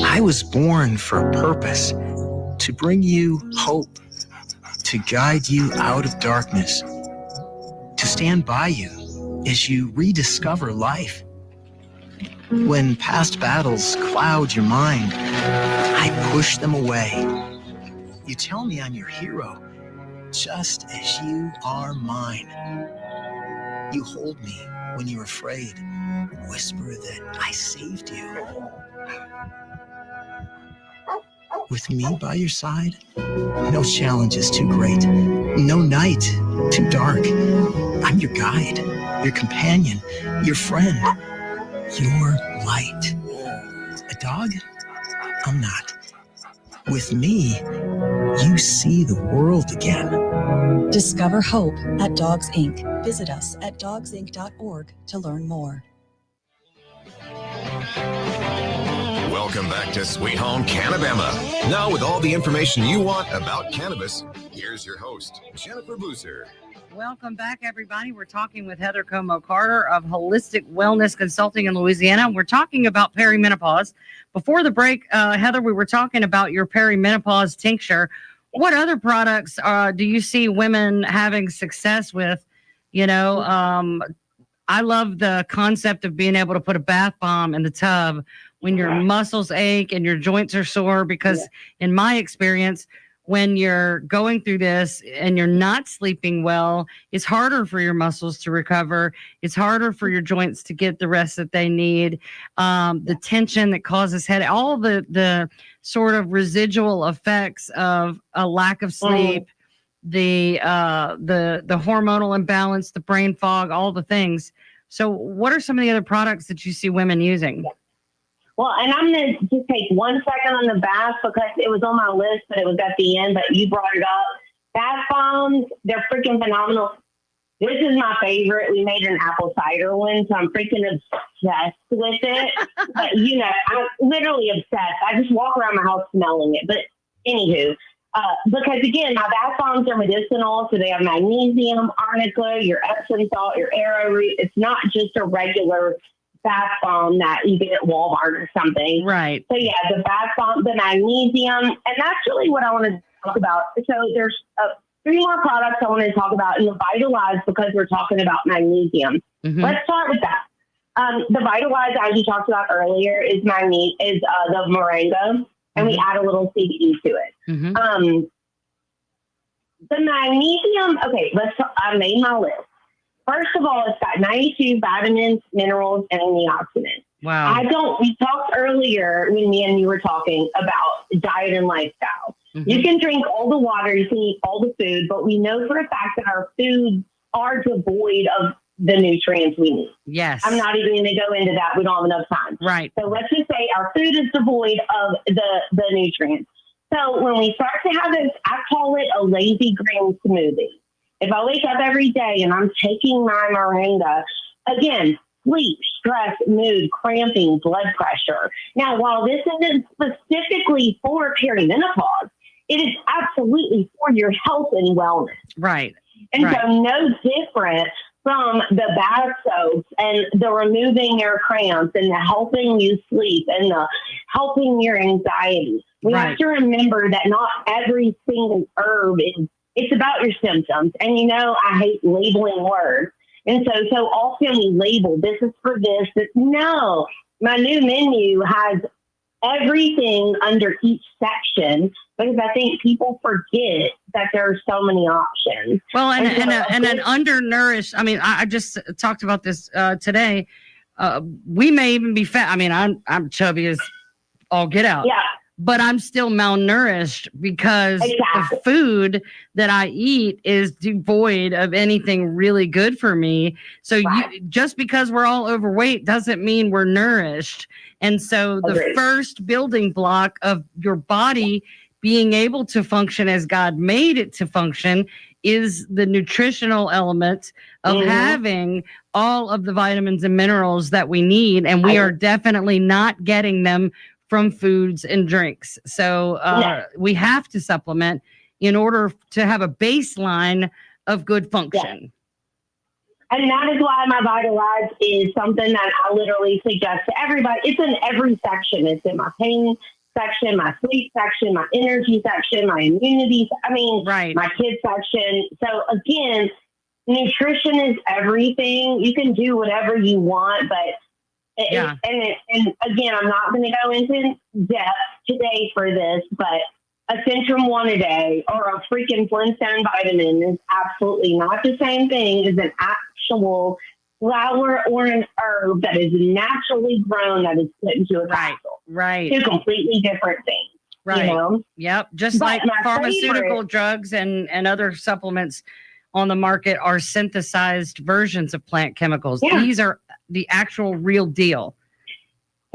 [SPEAKER 13] I was born for a purpose, to bring you hope, to guide you out of darkness, to stand by you as you rediscover life. When past battles cloud your mind, I push them away. You tell me I'm your hero, just as you are mine. You hold me when you're afraid, whisper that I saved you. With me by your side, no challenge is too great, no night too dark. I'm your guide, your companion, your friend, your light. A dog? I'm not. With me, you see the world again.
[SPEAKER 14] Discover hope at Dogs Inc. Visit us at dogsinc.org to learn more.
[SPEAKER 3] Welcome back to Sweet Home CannaBama. Now with all the information you want about cannabis, here's your host, Jennifer Boozer.
[SPEAKER 1] Welcome back, everybody. We're talking with Heather Comeaux Carter of Holistic Wellness Consulting in Louisiana. We're talking about perimenopause. Before the break, Heather, we were talking about your perimenopause tincture. What other products do you see women having success with? You know, I love the concept of being able to put a bath bomb in the tub when your muscles ache and your joints are sore, because in my experience, when you're going through this and you're not sleeping well, it's harder for your muscles to recover. It's harder for your joints to get the rest that they need. The tension that causes headache, all the sort of residual effects of a lack of sleep, the hormonal imbalance, the brain fog, all the things. So what are some of the other products that you see women using?
[SPEAKER 8] Well, and I'm going to just take 1 second on the bath because it was on my list, but it was at the end, but you brought it up. Bath bombs, they're freaking phenomenal. This is my favorite. We made an apple cider one, so I'm freaking obsessed with it. But, you know, I'm literally obsessed. I just walk around my house smelling it. But anywho, because, again, my bath bombs are medicinal, so they have magnesium, arnica, your Epsom salt, your arrowroot. It's not just a regular bath bomb that you get at Walmart or something.
[SPEAKER 1] Right.
[SPEAKER 8] So, yeah, the bath bomb, the magnesium, and that's really what I want to talk about. So there's 3 more products I want to talk about in the Vitalize because we're talking about magnesium.
[SPEAKER 1] Mm-hmm.
[SPEAKER 8] Let's start with that. The Vitalize, as you talked about earlier, is the moringa, and we add a little CBD to it.
[SPEAKER 1] Mm-hmm.
[SPEAKER 8] The magnesium, okay, I made my list. First of all, it's got 92 vitamins, minerals, and antioxidants.
[SPEAKER 1] Wow.
[SPEAKER 8] We talked earlier when me and you were talking about diet and lifestyle. Mm-hmm. You can drink all the water, you can eat all the food, but we know for a fact that our foods are devoid of the nutrients we need.
[SPEAKER 1] Yes.
[SPEAKER 8] I'm not even going to go into that. We don't have enough time.
[SPEAKER 1] Right.
[SPEAKER 8] So let's just say our food is devoid of the nutrients. So when we start to have this, I call it a lazy green smoothie. If I wake up every day and I'm taking my moringa, again, sleep, stress, mood, cramping, blood pressure. Now, while this isn't specifically for perimenopause, it is absolutely for your health and wellness.
[SPEAKER 1] Right.
[SPEAKER 8] And so no different from the bath soaps and the removing your cramps and the helping you sleep and the helping your anxiety. We have to remember that not every single herb it's about your symptoms. And, you know, I hate labeling words. And so often we label, this is for this. No, my new menu has everything under each section because I think people forget that there are so many options.
[SPEAKER 1] Well, and an undernourished, I mean, I just talked about this today. We may even be fat. I mean, I'm chubby as all get out.
[SPEAKER 8] Yeah.
[SPEAKER 1] but I'm still malnourished because the food that I eat is devoid of anything really good for me. So just because we're all overweight doesn't mean we're nourished. And so the first building block of your body being able to function as God made it to function is the nutritional element of having all of the vitamins and minerals that we need. And we are definitely not getting them from foods and drinks. So we have to supplement in order to have a baseline of good function.
[SPEAKER 8] And that is why my Vitalize is something that I literally suggest to everybody. It's in every section. It's in my pain section, my sleep section, my energy section, my immunity. My kids section. So again, nutrition is everything. You can do whatever you want, but and again, I'm not going to go into depth today for this, but a Centrum One a day or a freaking Flintstone vitamin is absolutely not the same thing as an actual flower or an herb that is naturally grown that is put into a capsule.
[SPEAKER 1] Right.
[SPEAKER 8] Two completely different things.
[SPEAKER 1] Right.
[SPEAKER 8] You know?
[SPEAKER 1] Yep. Just like pharmaceutical drugs and other supplements on the market are synthesized versions of plant chemicals.
[SPEAKER 8] Yeah.
[SPEAKER 1] These are the actual real deal.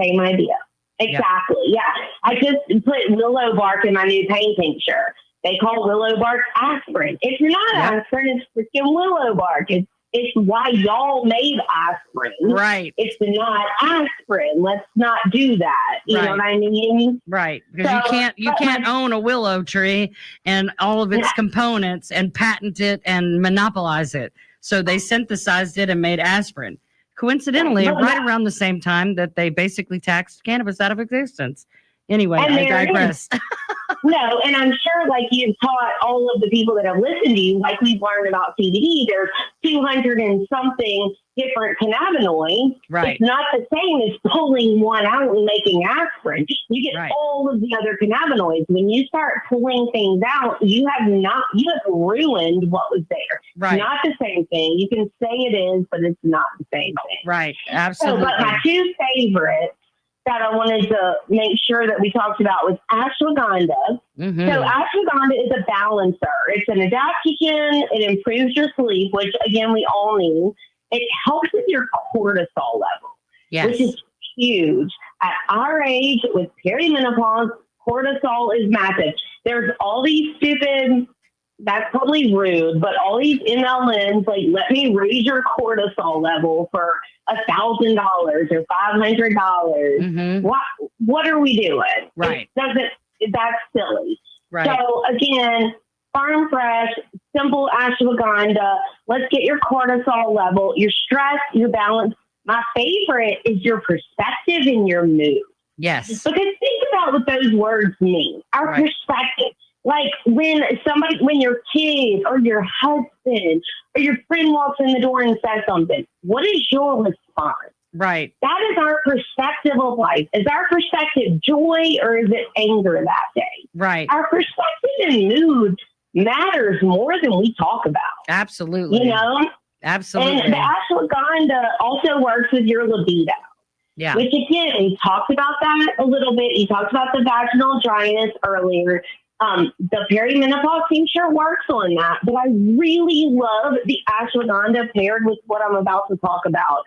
[SPEAKER 8] Same idea. Exactly. Yeah. I just put willow bark in my new pain tincture. They call willow bark aspirin. It's not aspirin, it's freaking willow bark. It's why y'all made aspirin.
[SPEAKER 1] Right.
[SPEAKER 8] It's not aspirin. Let's not do that. You know what I mean?
[SPEAKER 1] Right. Because you can't own a willow tree and all of its components and patent it and monopolize it. So they synthesized it and made aspirin. Coincidentally, right around the same time that they basically taxed cannabis out of existence. Anyway, I digress.
[SPEAKER 8] No, and I'm sure like you've taught all of the people that have listened to you, like we've learned about CBD, there's 200 and something different cannabinoids.
[SPEAKER 1] Right.
[SPEAKER 8] It's not the same as pulling one out and making aspirin. You get all of the other cannabinoids. When you start pulling things out, you have ruined what was there.
[SPEAKER 1] Right.
[SPEAKER 8] Not the same thing. You can say it is, but it's not the same thing.
[SPEAKER 1] Right. Absolutely.
[SPEAKER 8] So, but my two favorites that I wanted to make sure that we talked about was ashwagandha.
[SPEAKER 1] Mm-hmm.
[SPEAKER 8] So ashwagandha is a balancer. It's an adaptogen. It improves your sleep, which again, we all need. It helps with your cortisol level, which is huge. At our age with perimenopause, cortisol is massive. There's all these stupid, that's probably rude, but all these MLMs, like, let me raise your cortisol level for $1,000 or $500.
[SPEAKER 1] Mm-hmm.
[SPEAKER 8] What are we doing?
[SPEAKER 1] Right.
[SPEAKER 8] That's silly.
[SPEAKER 1] Right.
[SPEAKER 8] So again, farm fresh, simple ashwagandha. Let's get your cortisol level, your stress, your balance. My favorite is your perspective and your mood.
[SPEAKER 1] Yes.
[SPEAKER 8] Because think about what those words mean. Our perspective. Like when your kid or your husband or your friend walks in the door and says something, what is your response?
[SPEAKER 1] Right.
[SPEAKER 8] That is our perspective of life. Is our perspective joy or is it anger that day?
[SPEAKER 1] Right.
[SPEAKER 8] Our perspective and mood matters more than we talk about.
[SPEAKER 1] Absolutely.
[SPEAKER 8] You know?
[SPEAKER 1] Absolutely.
[SPEAKER 8] And the ashwagandha also works with your libido.
[SPEAKER 1] Yeah.
[SPEAKER 8] Which again, we talked about that a little bit. You talked about the vaginal dryness earlier. The perimenopause tincture works on that, but I really love the ashwagandha paired with what I'm about to talk about.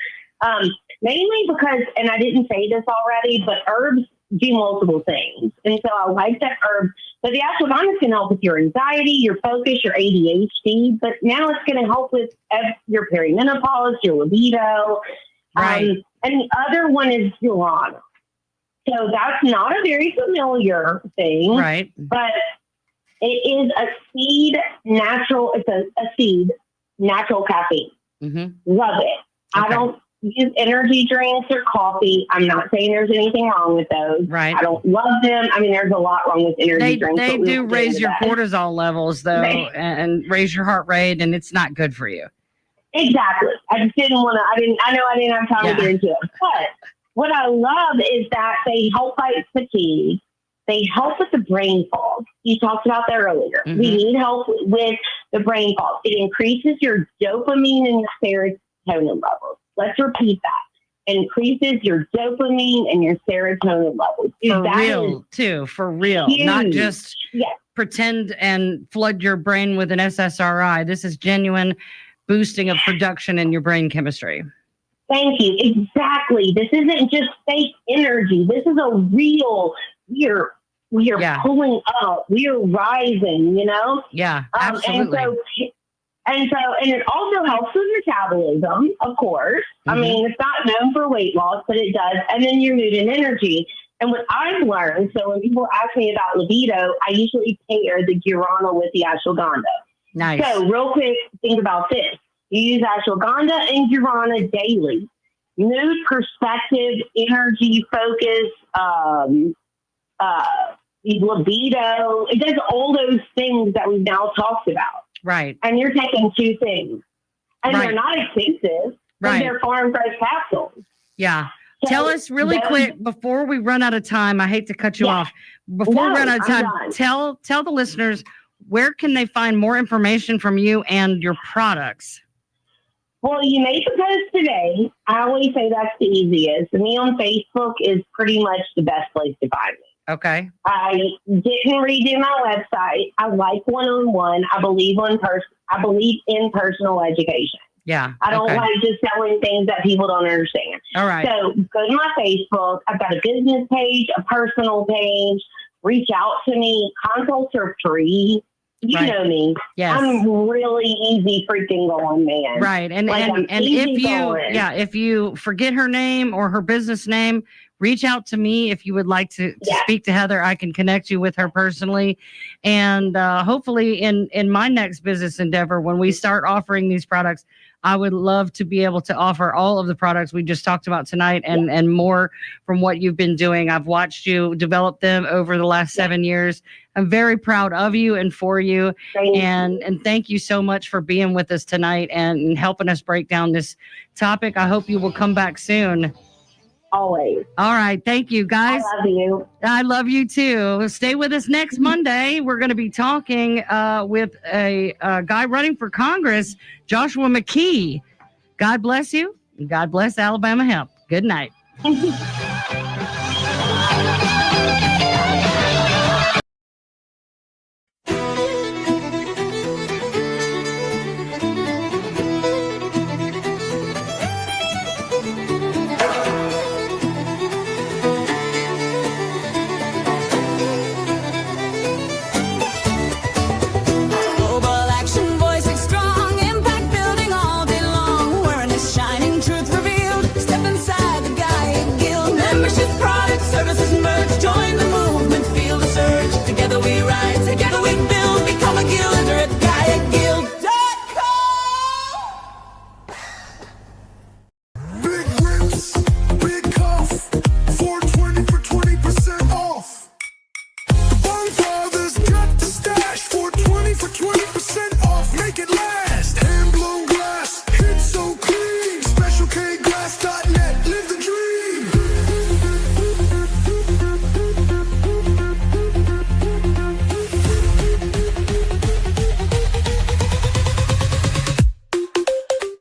[SPEAKER 8] Mainly because, and I didn't say this already, but herbs do multiple things. And so I like that herbs, but the ashwagandha can help with your anxiety, your focus, your ADHD, but now it's going to help with your perimenopause, your libido.
[SPEAKER 1] Right.
[SPEAKER 8] And the other one is guarana. So that's not a very familiar thing,
[SPEAKER 1] right?
[SPEAKER 8] But it is a seed, natural. It's a seed, natural caffeine.
[SPEAKER 1] Mm-hmm.
[SPEAKER 8] Love it. Okay. I don't use energy drinks or coffee. I'm not saying there's anything wrong with those.
[SPEAKER 1] Right.
[SPEAKER 8] I don't love them. I mean, there's a lot wrong with energy drinks.
[SPEAKER 1] They do raise your cortisol levels, though, and raise your heart rate, and it's not good for you.
[SPEAKER 8] Exactly. I just didn't want to. I know I didn't have time to get into it, but what I love is that they help fight fatigue. They help with the brain fog. You talked about that earlier.
[SPEAKER 1] Mm-hmm.
[SPEAKER 8] We need help with the brain fog. It increases your dopamine and your serotonin levels. Let's repeat that. increases your dopamine and your serotonin levels.
[SPEAKER 1] For real.
[SPEAKER 8] Huge.
[SPEAKER 1] Not just pretend and flood your brain with an SSRI. This is genuine boosting of production in your brain chemistry.
[SPEAKER 8] Thank you. Exactly. This isn't just fake energy. This is a real, we are pulling up. We are rising, you know?
[SPEAKER 1] Yeah, absolutely.
[SPEAKER 8] And it also helps with metabolism, of course.
[SPEAKER 1] Mm-hmm.
[SPEAKER 8] I mean, it's not known for weight loss, but it does. And then your mood and energy. And what I've learned, so when people ask me about libido, I usually pair the guarana with the ashwagandha.
[SPEAKER 1] Nice.
[SPEAKER 8] So real quick, think about this. You use ashwagandha and guarana daily. Mood, perspective, energy, focus, libido. It does all those things that we've now talked about.
[SPEAKER 1] Right.
[SPEAKER 8] And you're taking two things. And they're not expensive.
[SPEAKER 1] Right.
[SPEAKER 8] They're farm fresh capsules.
[SPEAKER 1] Yeah. So tell us really quick before we run out of time. I hate to cut you off. Before we run out of time, tell the listeners, where can they find more information from you and your products?
[SPEAKER 8] Well, you made the post today. I always say that's the easiest. Me on Facebook is pretty much the best place to find me.
[SPEAKER 1] Okay.
[SPEAKER 8] I didn't redo my website. I like one-on-one. I believe in personal education.
[SPEAKER 1] Yeah.
[SPEAKER 8] I don't like just selling things that people don't understand.
[SPEAKER 1] All right.
[SPEAKER 8] So go to my Facebook. I've got a business page, a personal page. Reach out to me. Consults are free. You know me.
[SPEAKER 1] Yes.
[SPEAKER 8] I'm really easy freaking going, man.
[SPEAKER 1] Right. And if you forget her name or her business name, reach out to me if you would like to speak to Heather. I can connect you with her personally. And hopefully in my next business endeavor, when we start offering these products, I would love to be able to offer all of the products we just talked about tonight and more from what you've been doing. I've watched you develop them over the last 7 years. I'm very proud of you and for you. And thank you so much for being with us tonight and helping us break down this topic. I hope you will come back soon.
[SPEAKER 8] Always.
[SPEAKER 1] All right. Thank you, guys.
[SPEAKER 8] I love you.
[SPEAKER 1] I love you too. Stay with us next Monday. We're going to be talking with a guy running for Congress, Joshua McKee. God bless you. And God bless Alabama Hemp. Good night.